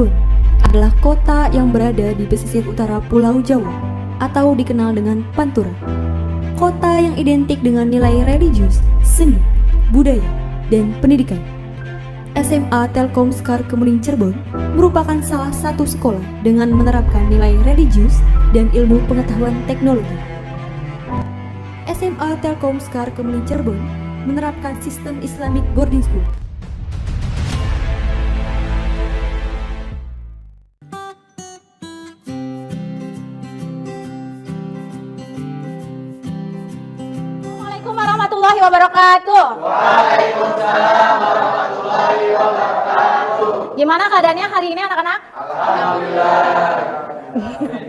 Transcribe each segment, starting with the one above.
Cirebon adalah kota yang berada di pesisir utara Pulau Jawa atau dikenal dengan Pantura. Kota yang identik dengan nilai religius, seni, budaya, dan pendidikan. SMA Telkom Sekar Kemuning Cirebon merupakan salah satu sekolah dengan menerapkan nilai religius dan ilmu pengetahuan teknologi. SMA Telkom Sekar Kemuning Cirebon menerapkan sistem Islamic Boarding School. Assalamualaikum warahmatullahi wabarakatuh. Waalaikumsalam warahmatullahi wabarakatuh. Gimana keadaannya hari ini anak-anak? Alhamdulillah.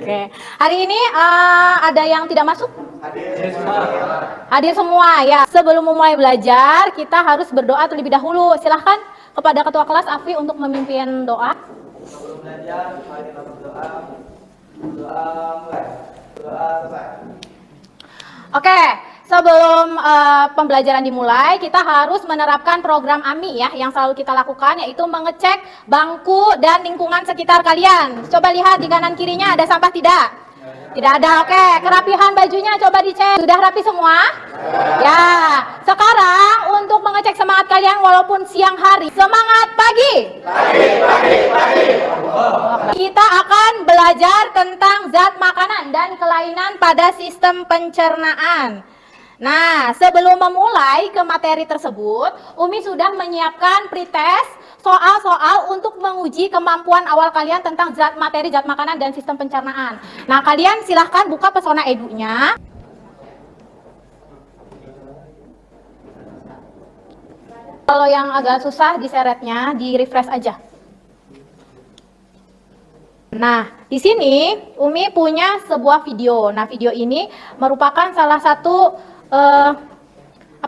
Oke. Hari ini ada yang tidak masuk? Hadir semua. Hadir semua ya. Sebelum memulai belajar, kita harus berdoa terlebih dahulu. Silahkan kepada ketua kelas Afi untuk memimpin doa. Sebelum belajar, mari kita berdoa. Doa mulai. Doa selesai. Oke, sebelum pembelajaran dimulai, kita harus menerapkan program AMI ya, yang selalu kita lakukan, yaitu mengecek bangku dan lingkungan sekitar kalian. Coba lihat di kanan kirinya ada sampah tidak? Tidak ada. Oke, kerapihan bajunya coba dicek. Sudah rapi semua? Ya. Sekarang untuk mengecek semangat kalian walaupun siang hari. Semangat pagi. Pagi. Kita akan belajar tentang zat makanan dan kelainan pada sistem pencernaan. Nah, sebelum memulai ke materi tersebut, Umi sudah menyiapkan pretest soal-soal untuk menguji kemampuan awal kalian tentang zat materi, zat makanan, dan sistem pencernaan. Nah, kalian silahkan buka Pesona Edu-nya. Kalau yang agak susah diseretnya, di-refresh aja. Nah, di sini Umi punya sebuah video. Nah, video ini merupakan salah satu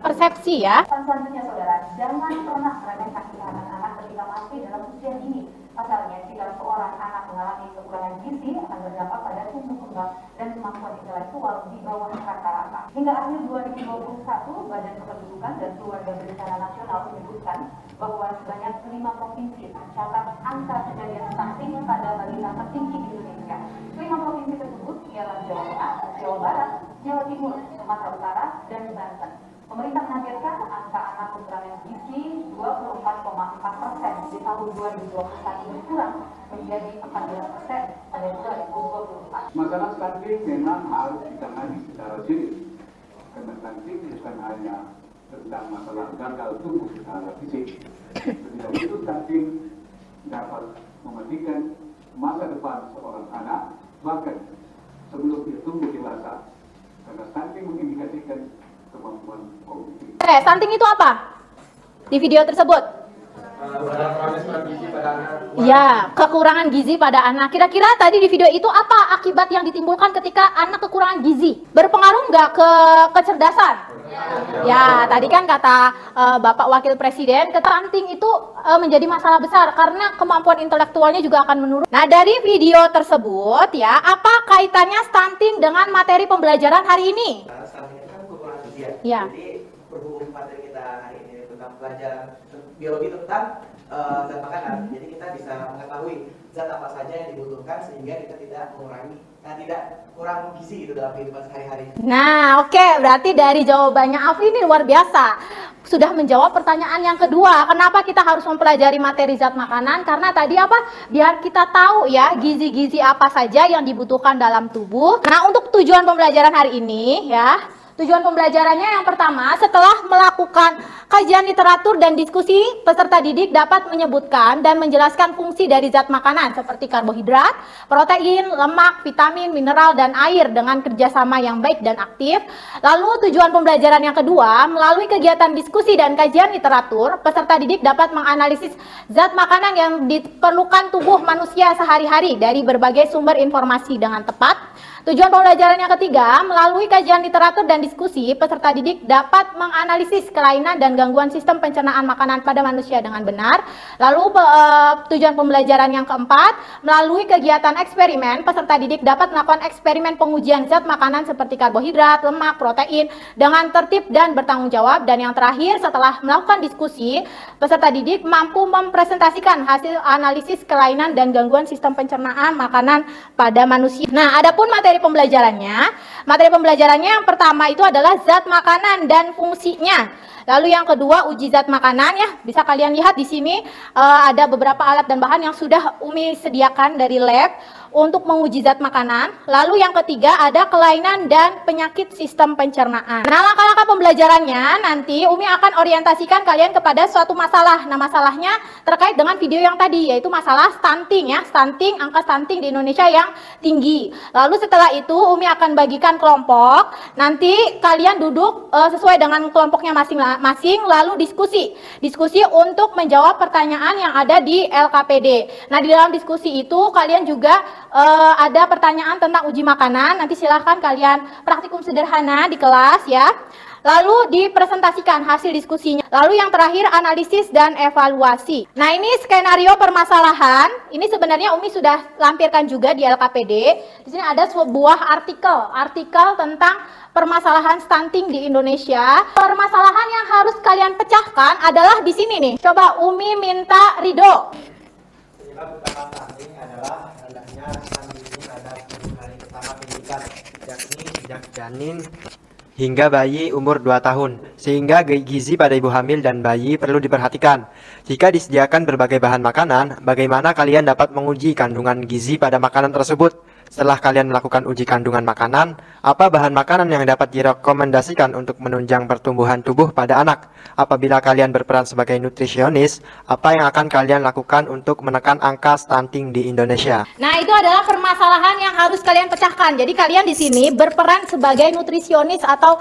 persepsi ya. Selanjutnya saudara, jangan pernah meremehkan anak-anak ketika masih dalam usia dini. Pasalnya, jika seorang anak mengalami kekurangan gizi akan berdampak pada tumbuh kembang dan kemampuan intelektual di bawah rata-rata. Hingga akhir 2021, Badan Kependudukan dan Keluarga Berencana Nasional menyebutkan bahwa sebanyak 5 provinsi mencatat angka kejadian stunting pada balita tertinggi di Indonesia. 5 provinsi tersebut ialah Jawa Tengah, Jawa Barat, Jawa Timur, Sumatera Utara, dan Banten. Pemerintah menargetkan angka anak kekurangan gizi 24,4% di tahun 2021 berkurang menjadi 14% pada 2024. Masalah stunting memang harus ditangani secara serius. Karena stunting bukan hanya tentang masalah gagal tumbuh secara fisik. Ketika itu stunting dapat mematikan masa depan seorang anak, bahkan sebelum dia tumbuh dewasa. Karena stunting mengindikasikan kemampuan kognitif. Stunting itu apa? Di video tersebut. Ya, kekurangan gizi pada anak. Kira-kira tadi di video itu apa akibat yang ditimbulkan ketika anak kekurangan gizi? Berpengaruh nggak ke kecerdasan? Ya, tadi kan kata Bapak Wakil Presiden, stunting itu menjadi masalah besar karena kemampuan intelektualnya juga akan menurun. Nah, dari video tersebut ya, apa kaitannya stunting dengan materi pembelajaran hari ini? Stunting itu kan kekurangan gizi ya. Ya. Jadi berhubung materi kita hari ini tentang pelajaran biologi tentang zat makanan, jadi kita bisa mengetahui zat apa saja yang dibutuhkan sehingga kita tidak kurang gizi gitu dalam kehidupan sehari-hari. Nah, oke, berarti dari jawabannya Afi ini luar biasa. Sudah menjawab pertanyaan yang kedua, kenapa kita harus mempelajari materi zat makanan? Karena tadi apa? Biar kita tahu ya, gizi-gizi apa saja yang dibutuhkan dalam tubuh. Nah, untuk tujuan pembelajaran hari ini ya, tujuan pembelajarannya yang pertama, setelah melakukan kajian literatur dan diskusi, peserta didik dapat menyebutkan dan menjelaskan fungsi dari zat makanan seperti karbohidrat, protein, lemak, vitamin, mineral, dan air dengan kerjasama yang baik dan aktif. Lalu tujuan pembelajaran yang kedua, melalui kegiatan diskusi dan kajian literatur, peserta didik dapat menganalisis zat makanan yang diperlukan tubuh manusia sehari-hari dari berbagai sumber informasi dengan tepat. Tujuan pembelajaran yang ketiga, melalui kajian literatur dan diskusi, peserta didik dapat menganalisis kelainan dan gangguan sistem pencernaan makanan pada manusia dengan benar. Lalu tujuan pembelajaran yang keempat, melalui kegiatan eksperimen, peserta didik dapat melakukan eksperimen pengujian zat makanan seperti karbohidrat, lemak, protein dengan tertib dan bertanggung jawab. Dan yang terakhir, setelah melakukan diskusi, peserta didik mampu mempresentasikan hasil analisis kelainan dan gangguan sistem pencernaan makanan pada manusia. Nah, adapun materi pembelajarannya yang pertama itu adalah zat makanan dan fungsinya. Lalu yang kedua, uji zat makanan ya. Bisa kalian lihat di sini ada beberapa alat dan bahan yang sudah Umi sediakan dari lab untuk menguji zat makanan. Lalu yang ketiga ada kelainan dan penyakit sistem pencernaan. Nah, langkah-langkah pembelajarannya nanti Umi akan orientasikan kalian kepada suatu masalah. Nah, masalahnya terkait dengan video yang tadi, yaitu masalah stunting ya, angka stunting di Indonesia yang tinggi. Lalu setelah itu Umi akan bagikan kelompok. Nanti kalian duduk sesuai dengan kelompoknya masing-masing, lalu diskusi untuk menjawab pertanyaan yang ada di LKPD. Nah, di dalam diskusi itu kalian juga ada pertanyaan tentang uji makanan. Nanti silahkan kalian praktikum sederhana di kelas ya. Lalu dipresentasikan hasil diskusinya. Lalu yang terakhir analisis dan evaluasi. Nah, ini skenario permasalahan. Ini sebenarnya Umi sudah lampirkan juga di LKPD. Di sini ada sebuah artikel tentang permasalahan stunting di Indonesia. Permasalahan yang harus kalian pecahkan adalah di sini nih. Coba Umi minta Ridho. Penyebab utama stunting adalah rendahnya kandungan pada 10 hari pertama pendidikan, yakni sejak janin hingga bayi umur 2 tahun, sehingga gizi pada ibu hamil dan bayi perlu diperhatikan. Jika disediakan berbagai bahan makanan, bagaimana kalian dapat menguji kandungan gizi pada makanan tersebut? Setelah kalian melakukan uji kandungan makanan, apa bahan makanan yang dapat direkomendasikan untuk menunjang pertumbuhan tubuh pada anak? Apabila kalian berperan sebagai nutrisionis, apa yang akan kalian lakukan untuk menekan angka stunting di Indonesia? Nah, itu adalah permasalahan yang harus kalian pecahkan. Jadi kalian di sini berperan sebagai nutrisionis atau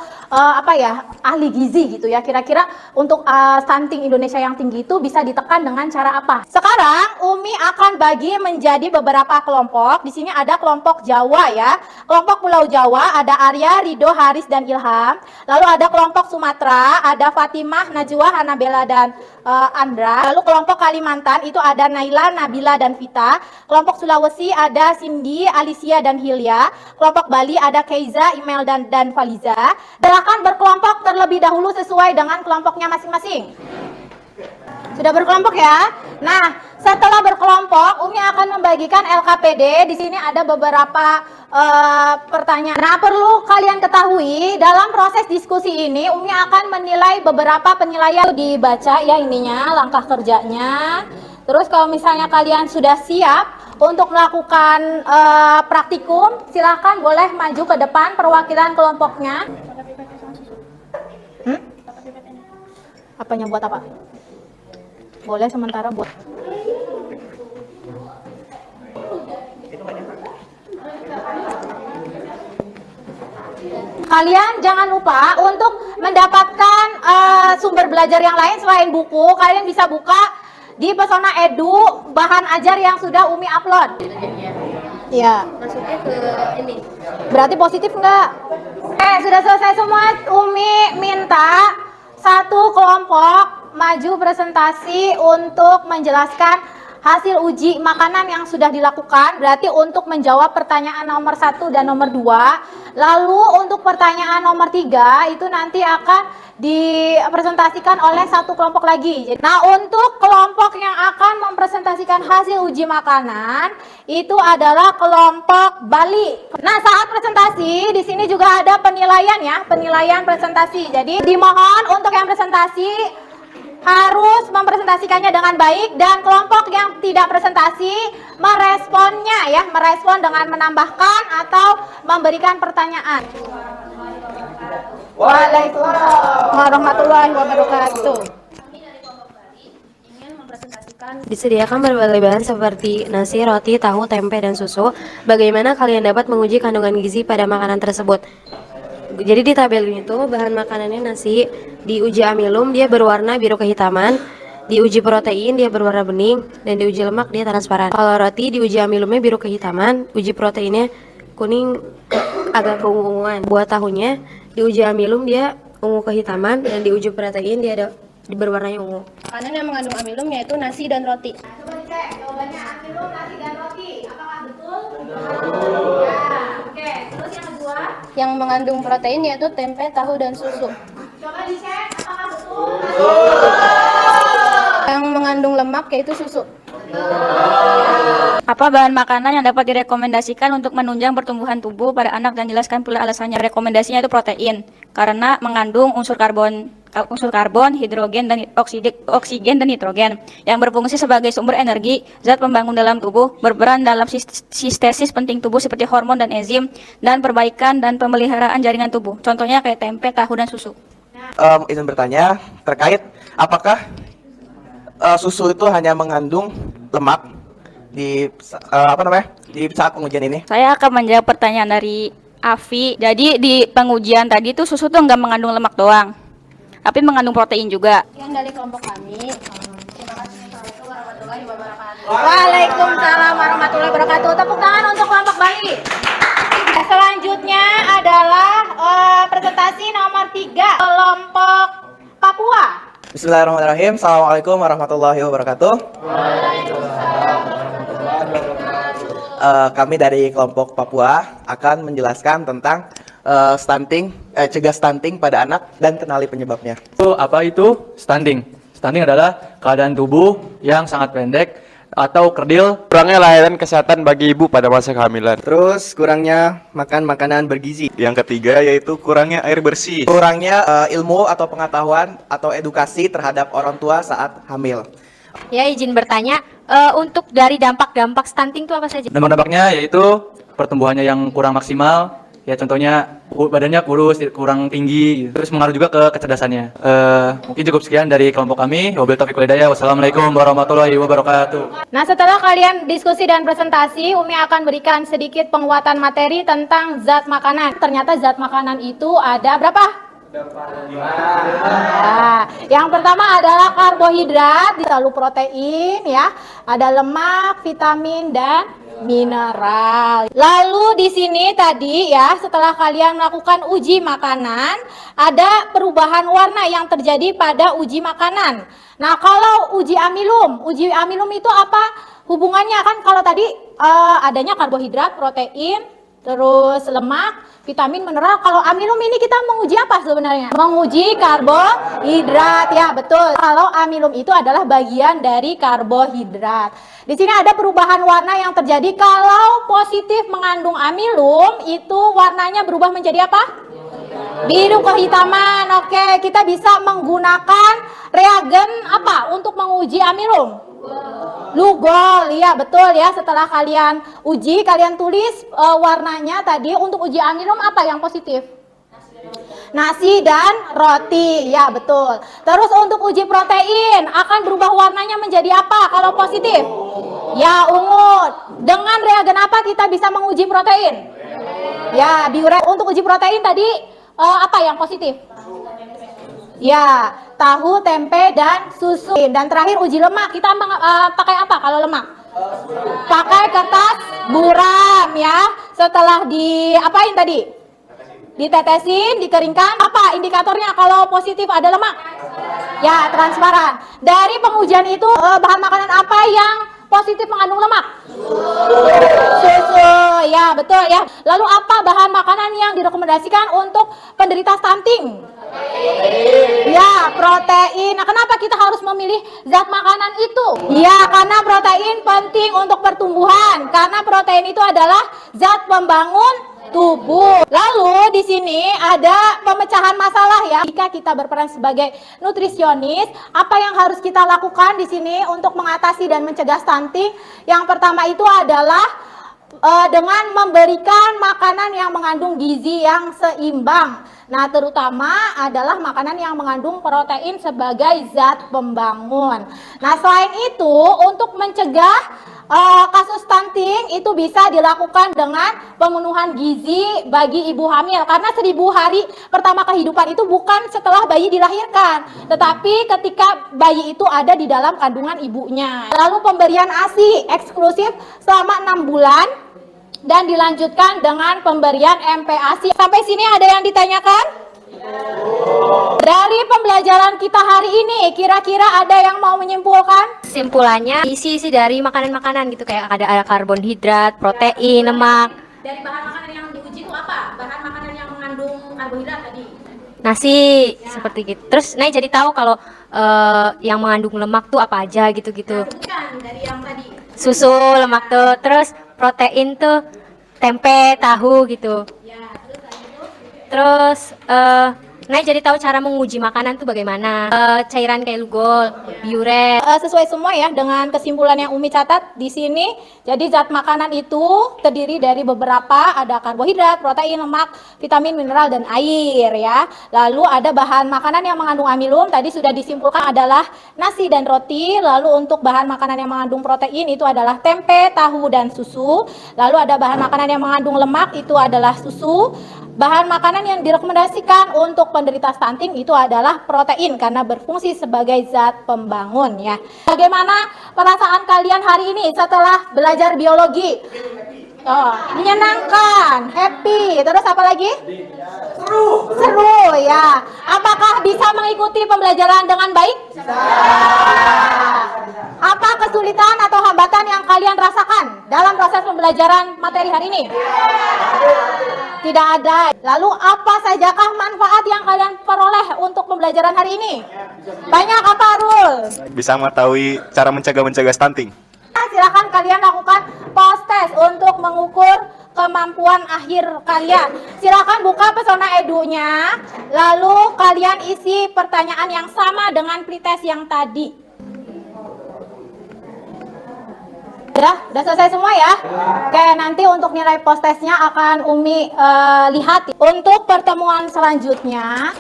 ahli gizi gitu ya. Kira-kira untuk stunting Indonesia yang tinggi itu bisa ditekan dengan cara apa? Sekarang Umi akan bagi menjadi beberapa kelompok. Di sini ada kelompok Jawa ya. Kelompok Pulau Jawa ada Arya, Ridho, Haris dan Ilham. Lalu ada kelompok Sumatera, ada Fatimah, Najwa, Hanabela dan Andra. Lalu kelompok Kalimantan itu ada Naila, Nabila dan Vita. Kelompok Sulawesi ada Cindy, Alicia dan Hilya. Kelompok Bali ada Keiza, Imel dan Faliza. Silakan berkelompok terlebih dahulu sesuai dengan kelompoknya masing-masing. Sudah berkelompok ya? Nah, setelah berkelompok, Umi akan membagikan LKPD. Di sini ada beberapa pertanyaan. Nah, perlu kalian ketahui, dalam proses diskusi ini, Umi akan menilai beberapa penilaian. Dibaca ya ininya, langkah kerjanya. Terus kalau misalnya kalian sudah siap untuk melakukan praktikum, silahkan boleh maju ke depan perwakilan kelompoknya. Apanya buat apa? Boleh sementara buat. Kalian jangan lupa untuk mendapatkan sumber belajar yang lain selain buku. Kalian bisa buka di Pesona Edu bahan ajar yang sudah Umi upload. Iya. Masuknya ke ini. Berarti positif enggak? Sudah selesai semua. Umi minta satu kelompok maju presentasi untuk menjelaskan hasil uji makanan yang sudah dilakukan. Berarti untuk menjawab pertanyaan nomor 1 dan nomor 2. Lalu untuk pertanyaan nomor 3 itu nanti akan dipresentasikan oleh satu kelompok lagi. Nah, untuk kelompok yang akan mempresentasikan hasil uji makanan itu adalah kelompok Bali. Nah, saat presentasi di sini juga ada penilaian ya, penilaian presentasi. Jadi dimohon untuk yang presentasi harus mempresentasikannya dengan baik, dan kelompok yang tidak presentasi meresponnya ya, merespon dengan menambahkan atau memberikan pertanyaan. Waalaikumsalam warahmatullahi wabarakatuh. Kami dari kelompok Bali ingin mempresentasikan disediakan berbagai bahan seperti nasi, roti, tahu, tempe, dan susu. Bagaimana kalian dapat menguji kandungan gizi pada makanan tersebut? Jadi di tabel ini tuh bahan makanannya nasi, di uji amilum dia berwarna biru kehitaman, di uji protein dia berwarna bening, dan di uji lemak dia transparan. Kalau roti di uji amilumnya biru kehitaman, uji proteinnya kuning agak keunguan. Buah tahunya di uji amilum dia ungu kehitaman, dan di uji protein dia ada berwarnanya ungu. Makanan yang mengandung amilum yaitu nasi dan roti. Coba dicek jawabannya amilum, nasi dan roti. Apakah betul? Ya, oke. Terus yang kedua, Yang mengandung protein yaitu tempe, tahu, dan susu. coba dicek apakah betul? Yang mengandung lemak yaitu susu. Apa bahan makanan yang dapat direkomendasikan untuk menunjang pertumbuhan tubuh pada anak, dan jelaskan pula alasannya. Rekomendasinya itu protein karena mengandung unsur karbon, hidrogen dan oksigen dan nitrogen yang berfungsi sebagai sumber energi, zat pembangun dalam tubuh, berperan dalam sistesis penting tubuh seperti hormon dan enzim, dan perbaikan dan pemeliharaan jaringan tubuh. Contohnya kayak tempe, tahu, dan susu. Izin bertanya terkait apakah susu itu hanya mengandung lemak di di saat pengujian ini? Saya akan menjawab pertanyaan dari Afi. Jadi di pengujian tadi tuh susu tuh nggak mengandung lemak doang, tapi mengandung protein juga. Sekian dari kelompok kami. Terima kasih. Assalamualaikum warahmatullahi wabarakatuh. Waalaikumsalam warahmatullahi wabarakatuh. Tepuk tangan untuk kelompok Bali. Selanjutnya adalah presentasi nomor 3 kelompok Papua. Bismillahirrahmanirrahim. Assalamualaikum warahmatullahi wabarakatuh. Kami dari kelompok Papua akan menjelaskan tentang cegah stunting pada anak dan kenali penyebabnya. Apa itu stunting? Stunting adalah keadaan tubuh yang sangat pendek atau kerdil. Kurangnya layanan kesehatan bagi ibu pada masa kehamilan. Terus kurangnya makan makanan bergizi. Yang ketiga yaitu kurangnya air bersih. Kurangnya ilmu atau pengetahuan atau edukasi terhadap orang tua saat hamil. Ya, izin bertanya, untuk dari dampak-dampak stunting itu apa saja? Dampak-dampaknya yaitu pertumbuhannya yang kurang maksimal, ya contohnya badannya kurus, kurang tinggi, terus mengaruh juga ke kecerdasannya. Mungkin cukup sekian dari kelompok kami. Wabillahi taufiq wal hidayah. Wassalamualaikum warahmatullahi wabarakatuh. Nah, setelah kalian diskusi dan presentasi, Umi akan berikan sedikit penguatan materi tentang zat makanan. Ternyata zat makanan itu ada berapa? Nah, yang pertama adalah karbohidrat, lalu protein ya, ada lemak, vitamin dan mineral. Lalu di sini tadi ya, setelah kalian melakukan uji makanan, ada perubahan warna yang terjadi pada uji makanan. Nah, kalau uji amilum itu apa hubungannya? Kan kalau tadi adanya karbohidrat, protein, terus lemak, vitamin, mineral. Kalau amilum ini kita menguji apa sebenarnya? Menguji karbohidrat, ya betul. Kalau amilum itu adalah bagian dari karbohidrat. Di sini ada perubahan warna yang terjadi kalau positif mengandung amilum, itu warnanya berubah menjadi apa? Biru kehitaman. Oke, kita bisa menggunakan reagen apa untuk menguji amilum? Lugol, ya betul ya. Setelah kalian uji, kalian tulis warnanya tadi. Untuk uji amilum apa yang positif? Nasi dan roti, ya betul. Terus untuk uji protein akan berubah warnanya menjadi apa kalau positif? Ya ungu. Dengan reagen apa kita bisa menguji protein? Ya biuret. Untuk uji protein tadi apa yang positif? Ya, tahu, tempe, dan susu. Dan terakhir uji lemak, kita pakai apa kalau lemak? Pakai kertas buram ya. Setelah diapain tadi? Ditetesin, dikeringkan. Apa indikatornya kalau positif ada lemak? Ya, transparan. Dari pengujian itu bahan makanan apa yang positif mengandung lemak? Susu, ya betul ya. Lalu apa bahan makanan yang direkomendasikan untuk penderita stunting? Ya, protein. Nah, kenapa kita harus memilih zat makanan itu? Ya, karena protein penting untuk pertumbuhan. Karena protein itu adalah zat pembangun tubuh. Lalu di sini ada pemecahan masalah ya. Jika kita berperan sebagai nutrisionis, apa yang harus kita lakukan di sini untuk mengatasi dan mencegah stunting? Yang pertama itu adalah dengan memberikan makanan yang mengandung gizi yang seimbang. Nah, terutama adalah makanan yang mengandung protein sebagai zat pembangun. Nah, selain itu untuk mencegah kasus stunting itu bisa dilakukan dengan pemenuhan gizi bagi ibu hamil. Karena 1000 hari pertama kehidupan itu bukan setelah bayi dilahirkan, tetapi ketika bayi itu ada di dalam kandungan ibunya. Lalu pemberian ASI eksklusif selama 6 bulan dan dilanjutkan dengan pemberian MPASI. Sampai sini ada yang ditanyakan? Dari pembelajaran kita hari ini, kira-kira ada yang mau menyimpulkan? Kesimpulannya isi dari makanan-makanan gitu, kayak ada karbohidrat, protein, lemak. Dari bahan makanan yang diuji itu apa? Bahan makanan yang mengandung karbohidrat tadi. Nasi seperti gitu. Terus Nay jadi tahu kalau yang mengandung lemak tuh apa aja gitu-gitu. Bukan dari yang tadi. Susu, lemak tuh, terus protein tuh tempe, tahu gitu. Ya, terus lanjut. Terus Nay jadi tahu cara menguji makanan tuh bagaimana. Cairan kayak lugol, biuret. Sesuai semua ya dengan kesimpulan yang Umi catat di sini. Jadi zat makanan itu terdiri dari beberapa, ada karbohidrat, protein, lemak, vitamin, mineral, dan air ya. Lalu ada bahan makanan yang mengandung amilum, tadi sudah disimpulkan adalah nasi dan roti. Lalu untuk bahan makanan yang mengandung protein itu adalah tempe, tahu, dan susu. Lalu ada bahan makanan yang mengandung lemak itu adalah susu. Bahan makanan yang direkomendasikan untuk penderita stunting itu adalah protein karena berfungsi sebagai zat pembangun ya. Bagaimana perasaan kalian hari ini setelah belajar biologi? Oh, menyenangkan, happy, terus apa lagi? Seru ya. Apakah bisa mengikuti pembelajaran dengan baik? Apa kesulitan atau hambatan yang kalian rasakan dalam proses pembelajaran materi hari ini? Tidak ada. Lalu apa sajakah manfaat yang kalian peroleh untuk pembelajaran hari ini? Banyak apa, Rul? Bisa mengetahui cara mencegah stunting. Silakan kalian lakukan post test untuk mengukur kemampuan akhir kalian. Silakan buka Pesona Edu-nya, lalu kalian isi pertanyaan yang sama dengan pretest yang tadi. Udah selesai semua ya? Oke, nanti untuk nilai post testnya akan Umi lihat. Untuk pertemuan selanjutnya,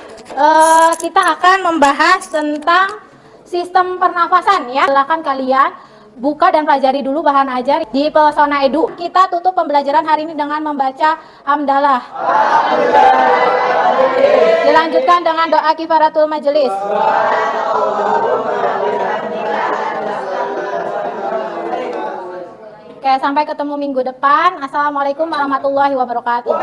kita akan membahas tentang sistem pernafasan ya. Silakan kalian buka dan pelajari dulu bahan ajar di Pesona Edu. Kita tutup pembelajaran hari ini dengan membaca hamdalah. Dilanjutkan dengan doa kifaratul majelis. Oke, sampai ketemu minggu depan. Assalamualaikum warahmatullahi wabarakatuh.